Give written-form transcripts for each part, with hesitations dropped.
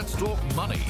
Let's talk money.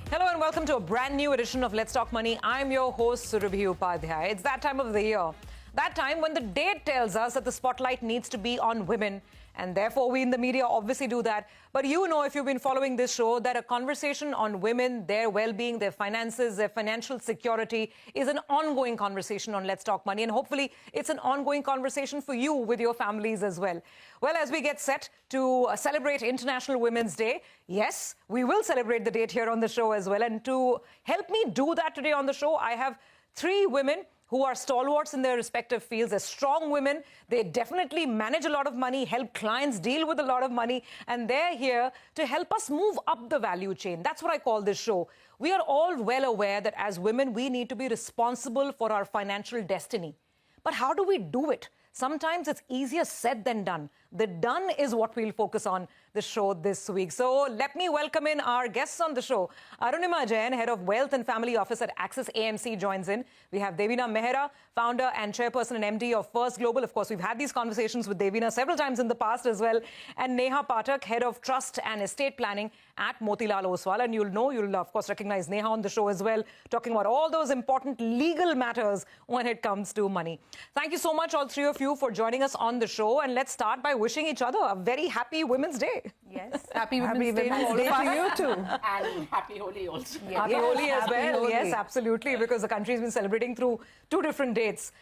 Hello and welcome to a brand new edition of Let's Talk Money. I'm your host, Surabhi Upadhyay. It's that time of the year. That time when the date tells us that the spotlight needs to be on women. And therefore, we in the media obviously do that. But you know, if you've been following this show, that a conversation on women, their well-being, their finances, their financial security is an ongoing conversation on Let's Talk Money. And hopefully, it's an ongoing conversation for you with your families as well. Well, as we get set to celebrate International Women's Day, yes, we will celebrate the date here on the show as well. And to help me do that today on the show, I have three women who are stalwarts in their respective fields. They're strong women. They definitely manage a lot of money, help clients deal with a lot of money, and they're here to help us move up the value chain. That's what I call this show. We are all well aware that as women, we need to be responsible for our financial destiny. But how do we do it? Sometimes it's easier said than done. The done is what we'll focus on the show this week. So let me welcome in our guests on the show. Arunima Jain, Head of Wealth and Family Office at Axis AMC, joins in. We have Devina Mehra, Founder and Chairperson and MD of First Global. Of course, we've had these conversations with Devina several times in the past as well. And Neha Pathak, Head of Trust and Estate Planning at Motilal Oswal. And you'll of course recognize Neha on the show as well, talking about all those important legal matters when it comes to money. Thank you so much, all three of you, for joining us on the show. And let's start by wishing each other a very happy Women's Day. Yes, happy Women's Day to you too. And happy Holi also. Yes. Happy Holi as well. Holi. Yes, absolutely, because the country's been celebrating through two different dates.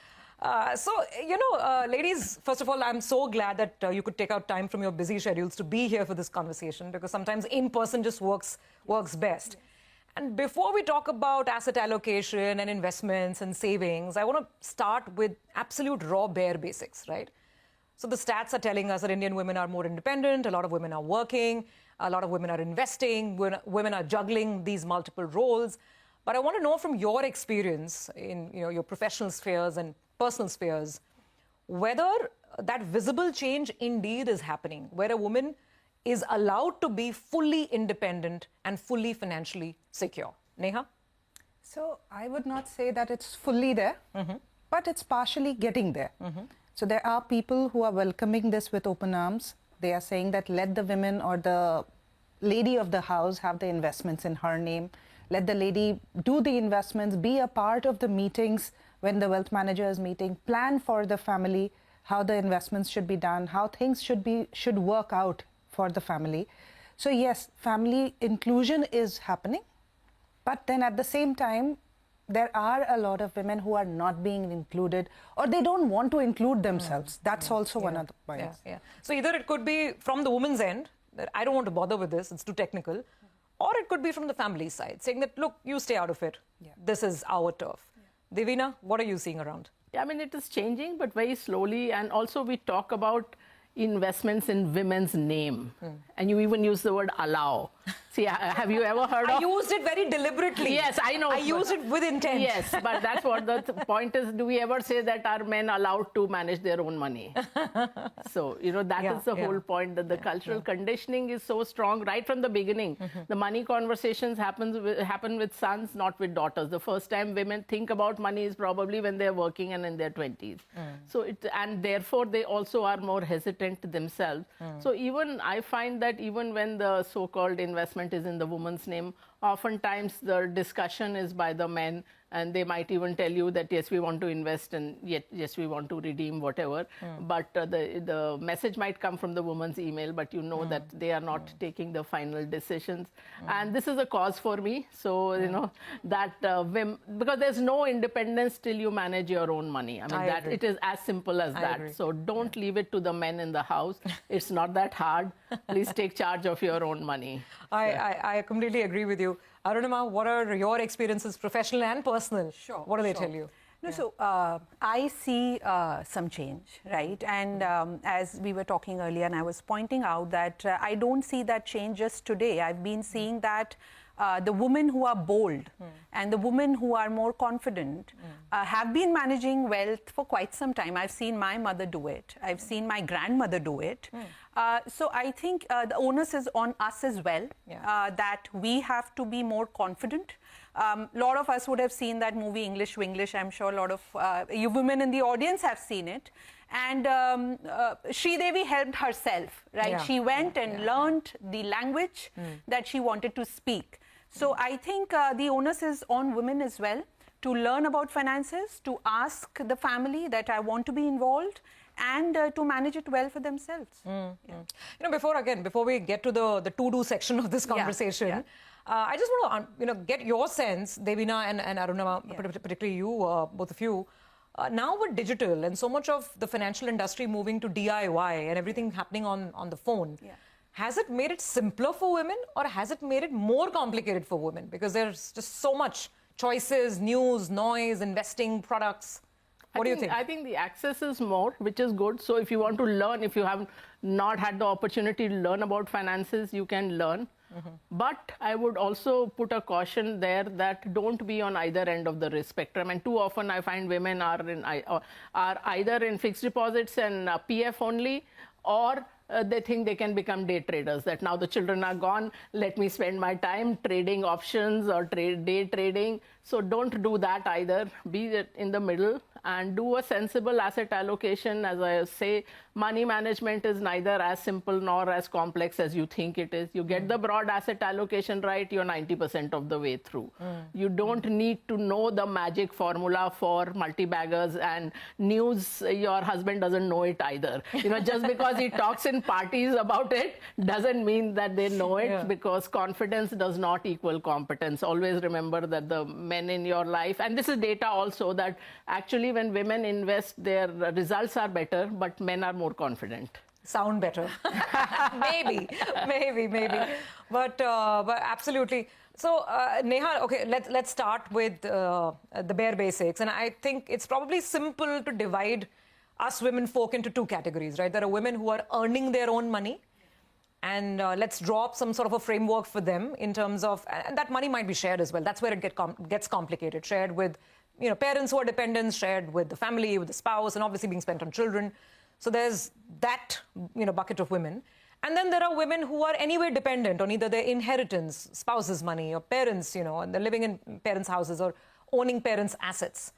Ladies, first of all, I'm so glad that you could take out time from your busy schedules to be here for this conversation, because sometimes in person just works best. Yes. And before we talk about asset allocation and investments and savings, I want to start with absolute raw bare basics, right? So the stats are telling us that Indian women are more independent, a lot of women are working, a lot of women are investing, women are juggling these multiple roles. But I want to know from your experience in your professional spheres and personal spheres, whether that visible change indeed is happening, where a woman is allowed to be fully independent and fully financially secure. Neha? So I would not say that it's fully there, but it's partially getting there. So there are people who are welcoming this with open arms. They are saying that let the women or the lady of the house have the investments in her name. Let the lady do the investments, be a part of the meetings when the wealth manager is meeting, plan for the family, how the investments should be done, how things should work out for the family. So yes, family inclusion is happening, but then at the same time, there are a lot of women who are not being included, or they don't want to include themselves. That's also one of the points. So either it could be from the woman's end, that I don't want to bother with this, it's too technical, or it could be from the family side, saying that, look, you stay out of it. This is our turf. Devina, what are you seeing around? I mean, it is changing, but very slowly. And also we talk about investments in women's name. And you even use the word allow. See, have you ever heard of... I used it very deliberately. Yes, I know. I used it with intent. Yes, but that's what the point is. Do we ever say that are men allowed to manage their own money? So, that is the whole point, that the cultural conditioning is so strong right from the beginning. The money conversations happen with sons, not with daughters. The first time women think about money is probably when they're working and in their 20s. And therefore, they also are more hesitant themselves. So even I find that even when the so-called investment is in the woman's name, oftentimes the discussion is by the men, and they might even tell you that, yes, we want to invest and yes, we want to redeem whatever. But the message might come from the woman's email, but you know that they are not taking the final decisions. And this is a cause for me. So, that because there's no independence till you manage your own money. I mean, it is as simple as that. So don't leave it to the men in the house. It's not that hard. Please take charge of your own money. I completely agree with you. Arunima, what are your experiences, professional and personal? Sure. What do they tell you? No, so I see some change, right? And as we were talking earlier, and I was pointing out that I don't see that change just today. I've been seeing that the women who are bold and the women who are more confident have been managing wealth for quite some time. I've seen my mother do it. I've seen my grandmother do it. So I think the onus is on us as well, that we have to be more confident. lot of us would have seen that movie English Winglish. I'm sure a lot of you women in the audience have seen it. And Sridevi helped herself, right? Yeah. She went and learned the language that she wanted to speak. So I think the onus is on women as well to learn about finances, to ask the family that I want to be involved, and to manage it well for themselves. You know, before we get to the to-do section of this conversation, I just want to get your sense, Devina and Arunama, particularly you, both of you. Now with digital and so much of the financial industry moving to DIY and everything happening on the phone, has it made it simpler for women or has it made it more complicated for women? Because there's just so much choices, news, noise, investing, products. What do you think? I think the access is more, which is good. So if you want to learn, if you have not had the opportunity to learn about finances, you can learn. But I would also put a caution there that don't be on either end of the risk spectrum. And too often I find women are either in fixed deposits and PF only, or they think they can become day traders, that now the children are gone, let me spend my time trading options or day trading. So don't do that either. Be in the middle and do a sensible asset allocation. As I say, money management is neither as simple nor as complex as you think it is. You get the broad asset allocation right, you're 90% of the way through. You don't need to know the magic formula for multi-baggers and news. Your husband doesn't know it either. You know, just because he talks in parties about it doesn't mean that they know it, because confidence does not equal competence. Always remember that the men in your life, and this is data also, that actually when women invest, their results are better, but men are more confident. Sound better. maybe. But absolutely. So, Neha, okay, let's start with the bare basics. And I think it's probably simple to divide us women folk into two categories, right? There are women who are earning their own money. And let's draw up some sort of a framework for them in terms of, and that money might be shared as well. That's where it gets complicated. Shared with, parents who are dependents, shared with the family, with the spouse, and obviously being spent on children. So there's that, bucket of women. And then there are women who are anyway dependent on either their inheritance, spouse's money, or parents, and they're living in parents' houses or owning parents' assets.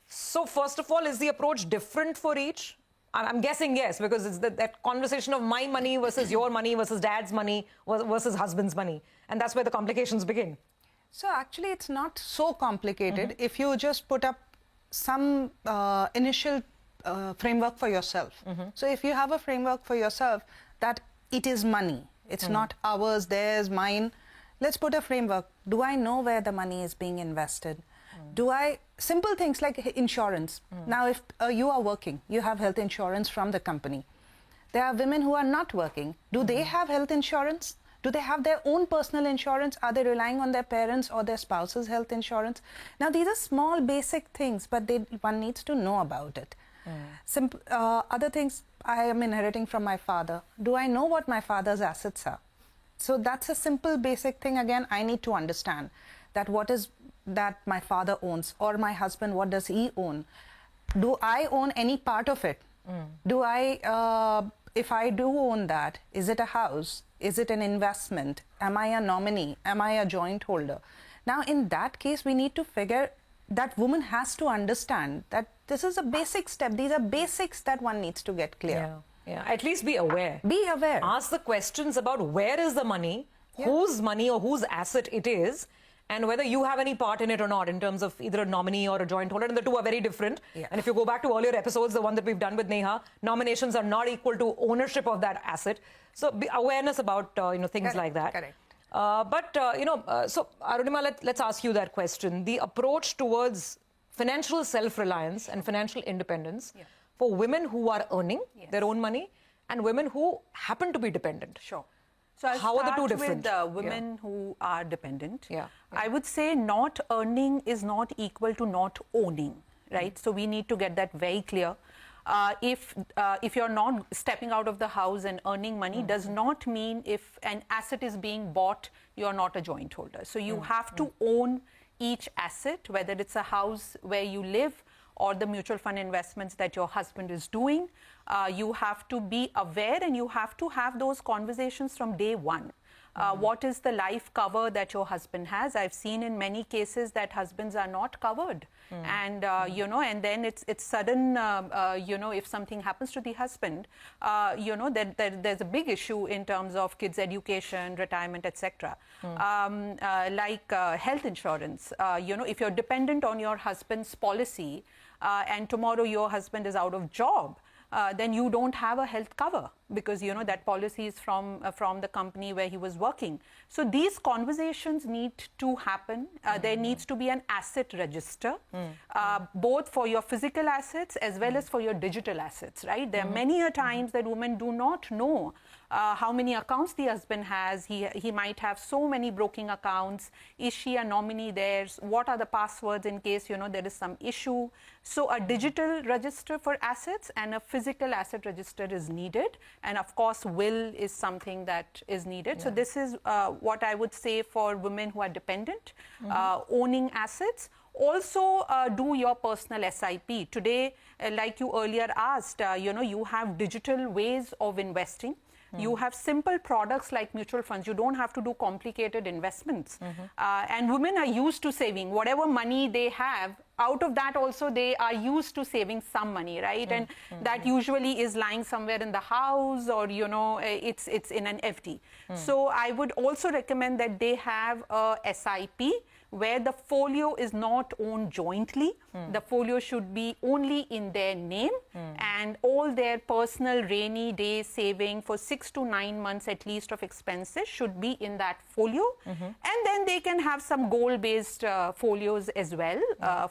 So first of all, is the approach different for each? I'm guessing yes, because it's that conversation of my money versus your money versus dad's money versus husband's money. And that's where the complications begin. So actually, it's not so complicated if you just put up some initial framework for yourself. So if you have a framework for yourself that it is money, it's not ours, theirs, mine. Let's put a framework. Do I know where the money is being invested? Simple things like insurance. Now, if you are working, you have health insurance from the company. There are women who are not working. Do they have health insurance? Do they have their own personal insurance? Are they relying on their parents or their spouse's health insurance? Now, these are small, basic things, but one needs to know about it. Other things, I am inheriting from my father. Do I know what my father's assets are? So that's a simple, basic thing. Again, I need to understand that what is that my father owns, or my husband, what does he own? Do I own any part of it? Do I, if I do own that, is it a house? Is it an investment? Am I a nominee? Am I a joint holder? Now, in that case, we need to figure that woman has to understand that this is a basic step. These are basics that one needs to get clear. Yeah. At least be aware. Be aware. Ask the questions about where is the money, whose money or whose asset it is, and whether you have any part in it or not in terms of either a nominee or a joint holder. And the two are very different. And if you go back to earlier episodes, the one that we've done with Neha, nominations are not equal to ownership of that asset. So be awareness about things like that. Correct. So Arunima, let's ask you that question. The approach towards financial self-reliance and financial independence for women who are earning their own money and women who happen to be dependent. Sure. So I'll How are the two start different? with women who are dependent. Yeah. I would say not earning is not equal to not owning, right? So we need to get that very clear. If you're not stepping out of the house and earning money, does not mean if an asset is being bought, you're not a joint holder. So you have to own each asset, whether it's a house where you live or the mutual fund investments that your husband is doing. You have to be aware and you have to have those conversations from day one. What is the life cover that your husband has? I've seen in many cases that husbands are not covered. And, you know, and then it's sudden, you know, if something happens to the husband, you know, there's a big issue in terms of kids' education, retirement, etc. Like health insurance, you know, if you're dependent on your husband's policy and tomorrow your husband is out of job, then you don't have a health cover because, you know, that policy is from the company where he was working. So these conversations need to happen. There needs to be an asset register, both for your physical assets as well as for your digital assets, right? There are many a times that women do not know how many accounts the husband has. He might have so many broking accounts. Is she a nominee there? What are the passwords in case, you know, there is some issue? So a digital register for assets and a physical asset register is needed. And of course, will is something that is needed. So this is what I would say for women who are dependent, owning assets. Also, do your personal SIP. Today, like you earlier asked, you know, you have digital ways of investing. You have simple products like mutual funds. You don't have to do complicated investments. And women are used to saving. Whatever money they have, out of that also they are used to saving some money, right? And that usually is lying somewhere in the house or, you know, it's in an FD. So I would also recommend that they have a SIP where the folio is not owned jointly. The folio should be only in their name and all their personal rainy day saving for 6 to 9 months at least of expenses should be in that folio. And then they can have some goal-based folios as well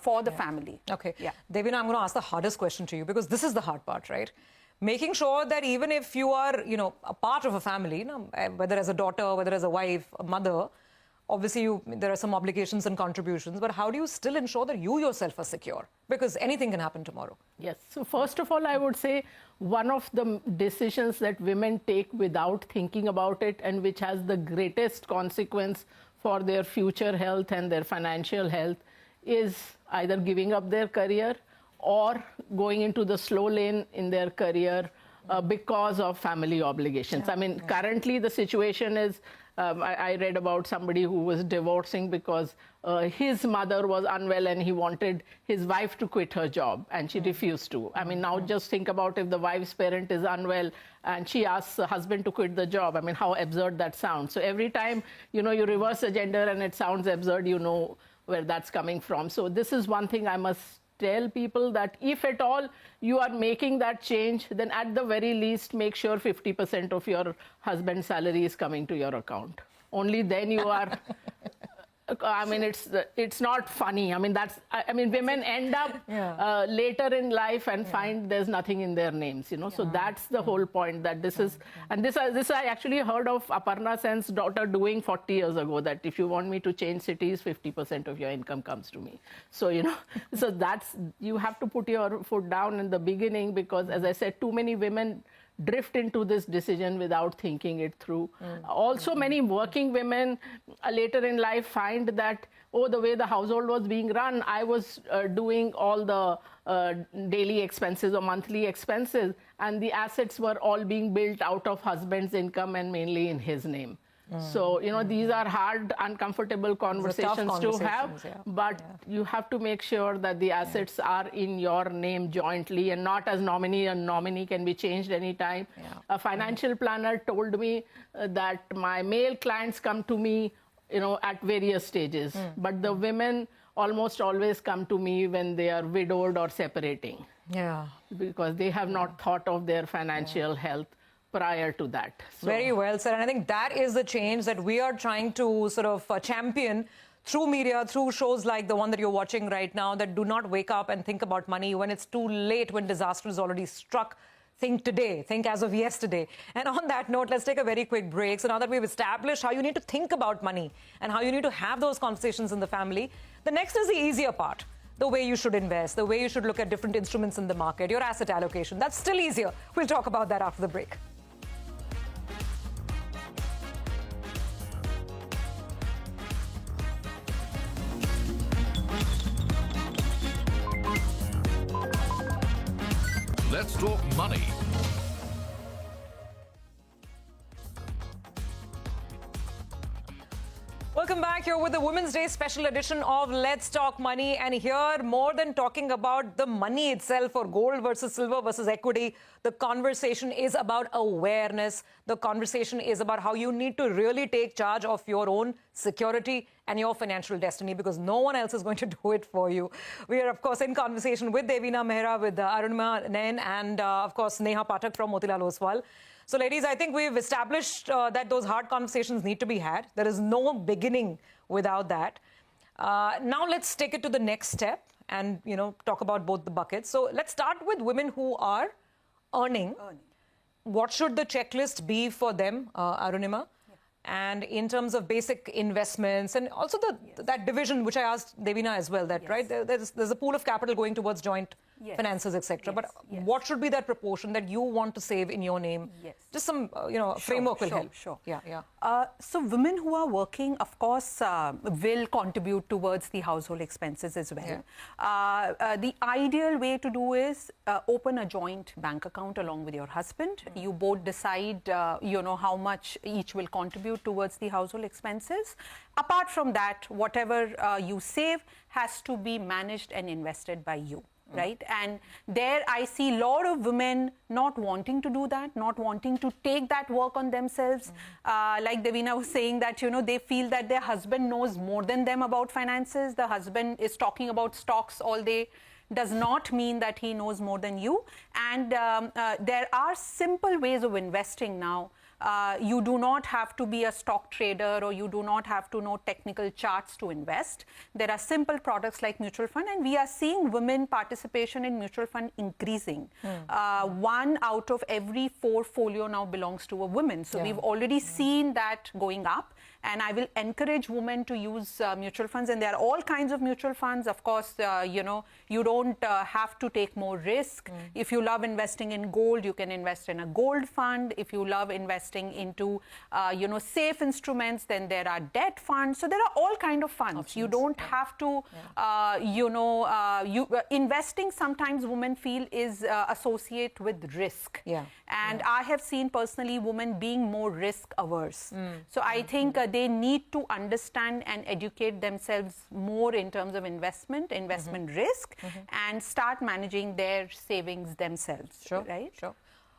for the family. Okay. Devina, I'm going to ask the hardest question to you because this is the hard part, right? Making sure that even if you are, you know, a part of a family, you know, whether as a daughter, whether as a wife, a mother, obviously there are some obligations and contributions, but how do you still ensure that you yourself are secure? Because anything can happen tomorrow. Yes. So first of all, I would say one of the decisions that women take without thinking about it and which has the greatest consequence for their future health and their financial health is either giving up their career or going into the slow lane in their career because of family obligations. I mean, currently the situation is, I read about somebody who was divorcing because his mother was unwell and he wanted his wife to quit her job and she refused to. I mean, now just think about if the wife's parent is unwell and she asks the husband to quit the job. I mean, how absurd that sounds. So every time, you know, you reverse the gender and it sounds absurd, you know where that's coming from. So this is one thing I must tell people, that if at all you are making that change, then at the very least make sure 50% of your husband's salary is coming to your account. Only then you are I mean, it's not funny. I mean, women end up later in life and find there's nothing in their names, you know. So that's the whole point, that this is, and this I actually heard of Aparna Sen's daughter doing 40 years ago, that if you want me to change cities, 50% of your income comes to me. So, you know, so that's, you have to put your foot down in the beginning, because as I said, too many women drift into this decision without thinking it through. Also, many working women later in life find that, oh, the way the household was being run, I was doing all the daily expenses or monthly expenses, and the assets were all being built out of husband's income and mainly in his name. So, you know, these are hard, uncomfortable conversations to have, but you have to make sure that the assets are in your name jointly and not as nominee. A nominee can be changed anytime. A financial planner told me that my male clients come to me, you know, at various stages, but the women almost always come to me when they are widowed or separating. Because they have not thought of their financial health prior to that. So. Very well said. And I think that is the change that we are trying to sort of champion through media, through shows like the one that you're watching right now, that do not wake up and think about money when it's too late, when disaster is already struck. Think today, think as of yesterday. And on that note, let's take a very quick break. So now that we've established how you need to think about money and how you need to have those conversations in the family, the next is the easier part. The way you should invest, the way you should look at different instruments in the market, your asset allocation. That's still easier. We'll talk about that after the break. Let's talk money. here with the Women's Day special edition of Let's Talk Money. And here, more than talking about the money itself or gold versus silver versus equity, the conversation is about awareness. The conversation is about how you need to really take charge of your own security and your financial destiny, because no one else is going to do it for you. We are, of course, in conversation with Devina Mehra, with Arunima Nain, and, of course, Neha Pathak from Motilal Oswal. So, ladies, I think we've established that those hard conversations need to be had. There is no beginning without that. Now, let's take it to the next step and, talk about both the buckets. So, let's start with women who are earning. What should the checklist be for them, Arunima? And in terms of basic investments and also that division, which I asked Devina as well, that, right, there's a pool of capital going towards joint finances, etc. But what should be that proportion that you want to save in your name? Just some, framework will help. Sure. Yeah. So women who are working, of course, will contribute towards the household expenses as well. The ideal way to do is open a joint bank account along with your husband. You both decide, how much each will contribute towards the household expenses. Apart from that, whatever you save has to be managed and invested by you. Right? And there I see a lot of women not wanting to do that, not wanting to take that work on themselves. Like Devina was saying that, they feel that their husband knows more than them about finances. The husband is talking about stocks all day. Does not mean that he knows more than you. And there are simple ways of investing now. You do not have to be a stock trader, or you do not have to know technical charts to invest. There are simple products like mutual fund, and we are seeing women participation in mutual fund increasing. 1 out of every 4 folio now belongs to a woman. So we've already seen that going up. And I will encourage women to use mutual funds. And there are all kinds of mutual funds. Of course, you don't have to take more risk. If you love investing in gold, you can invest in a gold fund. If you love investing into, safe instruments, then there are debt funds. So there are all kinds of funds. Options. You don't have to, investing sometimes women feel is associated with risk. And I have seen personally women being more risk averse. So I think they need to understand and educate themselves more in terms of investment risk, and start managing their savings themselves. Right? Sure.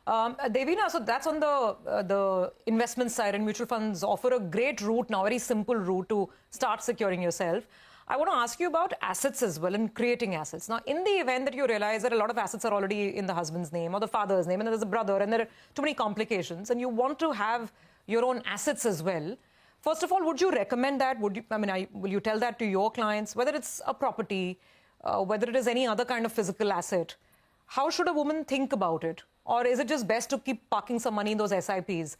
Devina, so that's on the investment side, and mutual funds offer a great route now, very simple route to start securing yourself. I want to ask you about assets as well, and creating assets. Now, in the event that you realize that a lot of assets are already in the husband's name or the father's name, and there's a brother, and there are too many complications, and you want to have your own assets as well, first of all, would you recommend that? Will you tell that to your clients, whether it's a property, whether it is any other kind of physical asset? How should a woman think about it? Or is it just best to keep parking some money in those SIPs?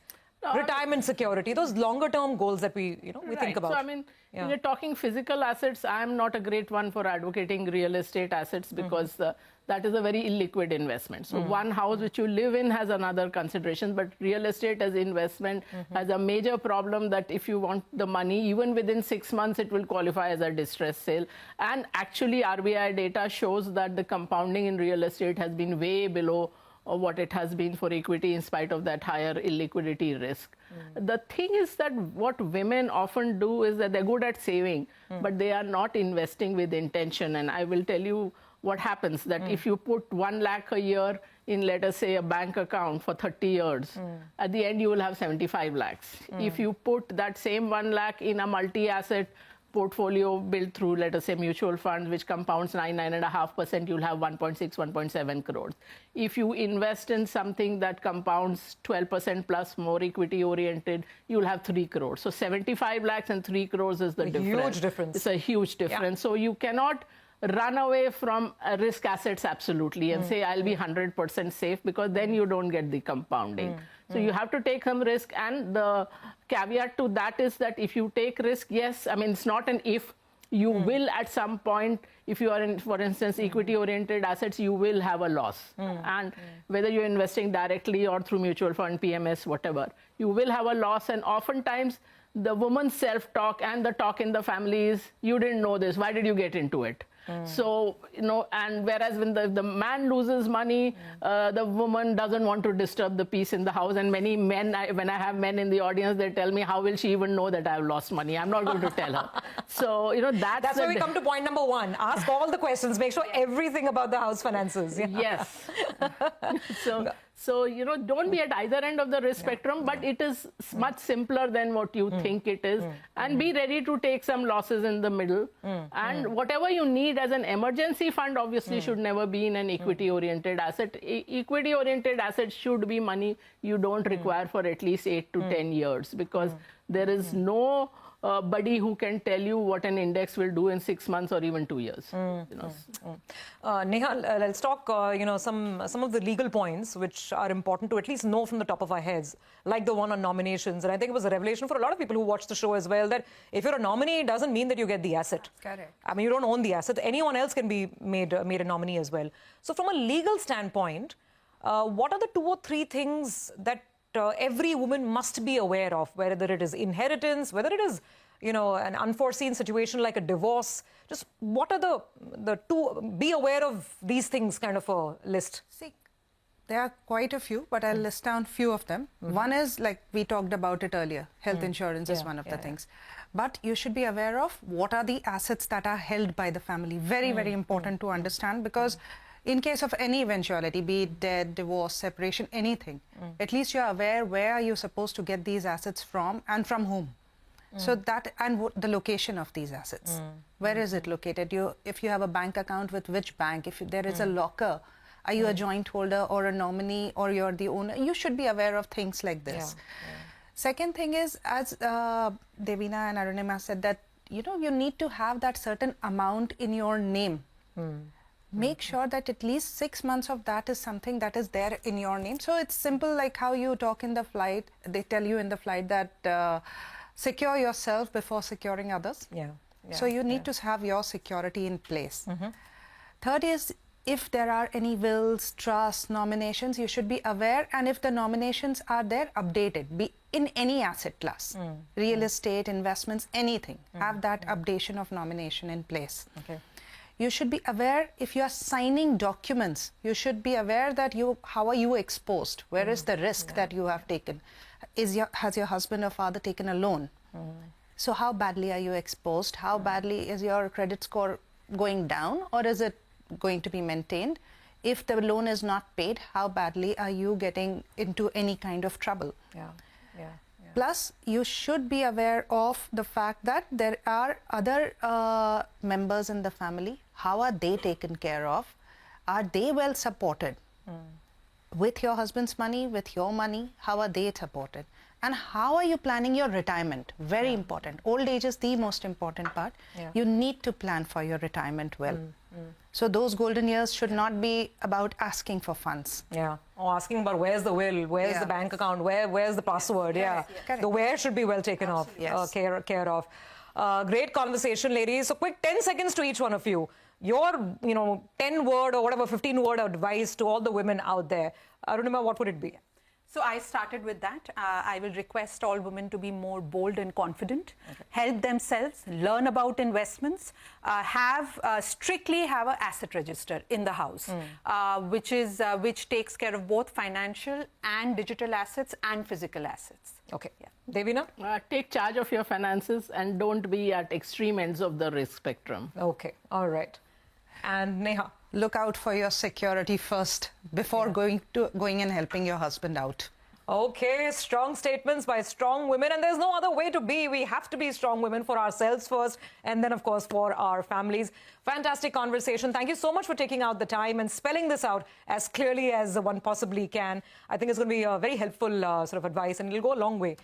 Retirement security, those longer term goals that we think about. So, when you're talking physical assets, I'm not a great one for advocating real estate assets, because that is a very illiquid investment. So one house which you live in has another consideration, but real estate as investment has a major problem that if you want the money, even within 6 months, it will qualify as a distress sale. And actually, RBI data shows that the compounding in real estate has been way below what it has been for equity, in spite of that higher illiquidity risk. The thing is that what women often do is that they're good at saving, but they are not investing with intention. And I will tell you what happens, that if you put 1 lakh a year in, let us say, a bank account for 30 years, at the end you will have 75 lakhs. If you put that same 1 lakh in a multi-asset portfolio built through, let us say, mutual funds, which compounds 9.5%, you'll have 1.6, 1.7 crores. If you invest in something that compounds 12% plus, more equity oriented, you'll have 3 crores. So 75 lakhs and 3 crores is the difference. Huge difference. It's a huge difference. So you cannot run away from risk assets absolutely and say I'll be 100% safe, because then you don't get the compounding. So you have to take some risk, and the caveat to that is that if you take risk, it's not an if, you will at some point, if you are in, for instance, equity-oriented assets, you will have a loss. And whether you're investing directly or through mutual fund, PMS, whatever, you will have a loss. And oftentimes, the woman's self-talk and the talk in the family is, you didn't know this, why did you get into it? So, and whereas when the man loses money, the woman doesn't want to disturb the peace in the house. And many men, when I have men in the audience, they tell me, how will she even know that I've lost money? I'm not going to tell her. So, that's where we come to point number one. Ask all the questions. Make sure everything about the house finances. Yeah. Yes. So, don't be at either end of the risk spectrum, but it is much simpler than what you think it is. And be ready to take some losses in the middle. And whatever you need as an emergency fund, obviously, should never be in an equity-oriented asset. Equity-oriented assets should be money you don't require for at least 8 to 10 years, because there is no buddy who can tell you what an index will do in 6 months or even 2 years. Neha, let's talk, some of the legal points which are important to at least know from the top of our heads, like the one on nominations. And I think it was a revelation for a lot of people who watched the show as well, that if you're a nominee, it doesn't mean that you get the asset. Correct. I mean, you don't own the asset. Anyone else can be made a nominee as well. So from a legal standpoint, what are the 2 or 3 things that every woman must be aware of, whether it is inheritance, whether it is, an unforeseen situation like a divorce? Just what are the 2, be aware of these things kind of a list? See, there are quite a few, but I'll list down few of them. One is, like we talked about it earlier, health insurance is one of the things. But you should be aware of what are the assets that are held by the family. Very, very important to understand, because in case of any eventuality, be it death, divorce, separation, anything, at least you're aware where are you supposed to get these assets from and from whom. So that, and the location of these assets. Where is it located? If you have a bank account with which bank, if there is a locker, are you a joint holder or a nominee, or you're the owner? You should be aware of things like this. Second thing is, as Devina and Arunima said, that you need to have that certain amount in your name. Make sure that at least 6 months of that is something that is there in your name. So it's simple, like how you talk in the flight. They tell you in the flight that secure yourself before securing others. So you need to have your security in place. Third is, if there are any wills, trusts, nominations, you should be aware. And if the nominations are there, updated. Be in any asset class, real estate, investments, anything. Have that updation of nomination in place. You should be aware, if you are signing documents, you should be aware that how are you exposed? Where is the risk that you have taken? Has your husband or father taken a loan? So how badly are you exposed? How badly is your credit score going down, or is it going to be maintained? If the loan is not paid, how badly are you getting into any kind of trouble? Plus, you should be aware of the fact that there are other members in the family. How are they taken care of? Are they well supported? With your husband's money, with your money, how are they supported? And how are you planning your retirement? Very important. Old age is the most important part. You need to plan for your retirement well. So those golden years should not be about asking for funds. Or asking about where's the will, where's the bank account, where's the password. Correct. The where should be well taken off, care of. Great conversation, ladies. So quick 10 seconds to each one of you. Your 10-word or whatever 15-word advice to all the women out there. Arunima, what would it be? So I started with that. I will request all women to be more bold and confident, help themselves, learn about investments, strictly have an asset register in the house, which takes care of both financial and digital assets and physical assets. Devina? Take charge of your finances and don't be at extreme ends of the risk spectrum. All right. And Neha? Look out for your security first before going and helping your husband out. Strong statements by strong women, and there's no other way to be. We have to be strong women for ourselves first, and then, of course, for our families. Fantastic conversation. Thank you so much for taking out the time and spelling this out as clearly as one possibly can. I think it's going to be a very helpful sort of advice, and it'll go a long way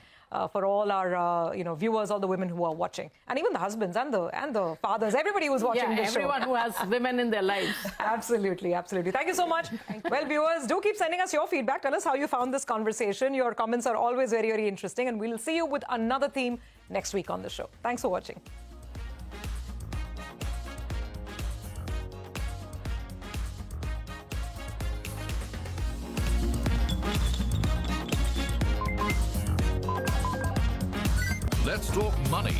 for all our viewers, all the women who are watching, and even the husbands and the fathers, everybody who's watching this show. Everyone who has women in their lives. Absolutely. Thank you so much. Well, viewers, do keep sending us your feedback. Tell us how you found this conversation. Your comments are always very, very interesting, and we'll see you with another theme next week on the show. Thanks for watching. Let's talk money